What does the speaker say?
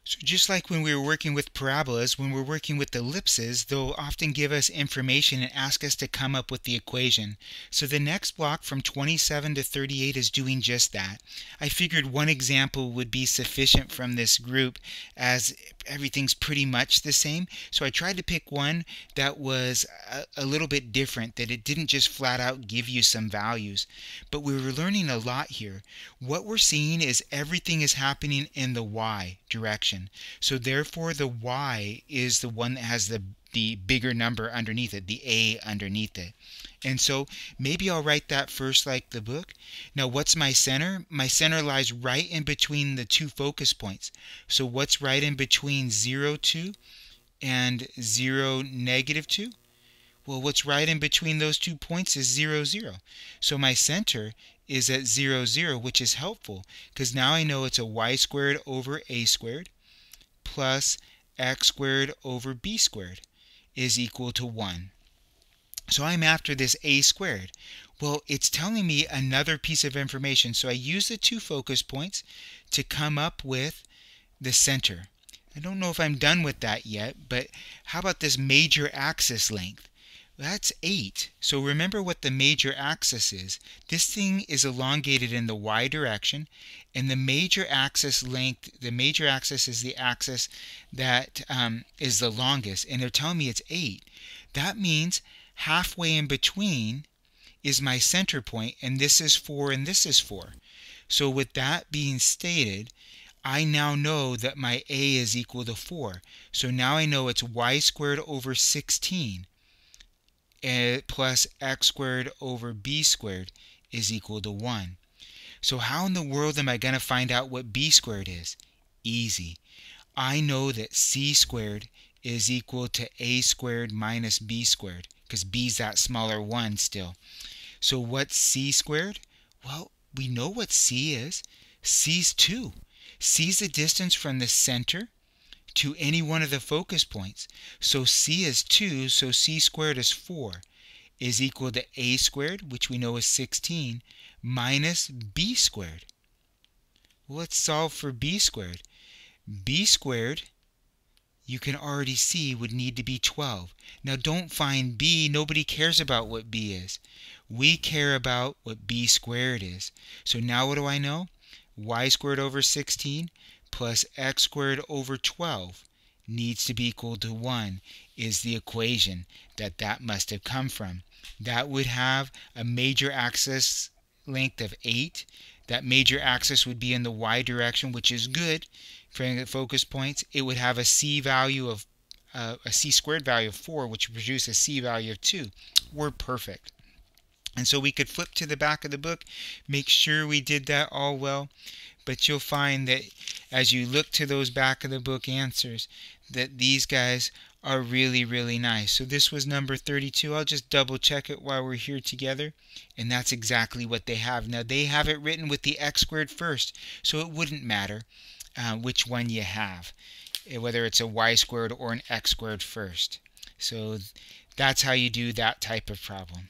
So just like when we were working with parabolas, when we're working with ellipses, they'll often give us information and ask us to come up with the equation. So the next block from 27 to 38 is doing just that. I figured one example would be sufficient from this group as everything's pretty much the same. So I tried to pick one that was a little bit different, that it didn't just flat out give you some values. But we were learning a lot here. What we're seeing is everything is happening in the y direction. So therefore the y is the one that has the bigger number underneath it, the a underneath it. And so maybe I'll write that first like the book. Now what's my center? My center lies right in between the two focus points. So what's right in between 0, 2 and 0, negative 2? Well, what's right in between those 2 points is 0, 0. So my center is at 0, 0, which is helpful because now I know it's a y squared over a squared plus x squared over b squared is equal to 1. So I'm after this a squared. Well, it's telling me another piece of information. So I use the two focus points to come up with the center. I don't know if I'm done with that yet, but how about this major axis length? That's 8. So remember what the major axis is. This thing is elongated in the y direction, and the major axis length, the major axis is the axis that is the longest, and they're telling me it's 8. That means halfway in between is my center point, and this is 4 and this is 4. So with that being stated, I now know that my a is equal to 4. So now I know it's y squared over 16 plus x squared over b squared is equal to 1. So how in the world am I going to find out what b squared is? Easy. I know that c squared is equal to a squared minus b squared, because b's that smaller one still. So what's c squared? Well, we know what c is. C's 2. C's the distance from the center to any one of the focus points. So c is 2, so c squared is 4, is equal to a squared, which we know is 16, minus b squared. Well, let's solve for b squared. B squared, you can already see, would need to be 12. Now don't find b. Nobody cares about what b is. We care about what b squared is. So now what do I know? Y squared over 16 plus x squared over 12 needs to be equal to 1 is the equation that must have come from. That would have a major axis length of 8. That major axis would be in the y direction, which is good for the focus points. It would have a c value of a c squared value of 4, which would produce a c value of 2. We're perfect. And so we could flip to the back of the book, make sure we did that all well. But you'll find that as you look to those back of the book answers, that these guys are really, really nice. So this was number 32. I'll just double check it while we're here together. And that's exactly what they have. Now they have it written with the x squared first, so it wouldn't matter which one you have, whether it's a y squared or an x squared first. So that's how you do that type of problem.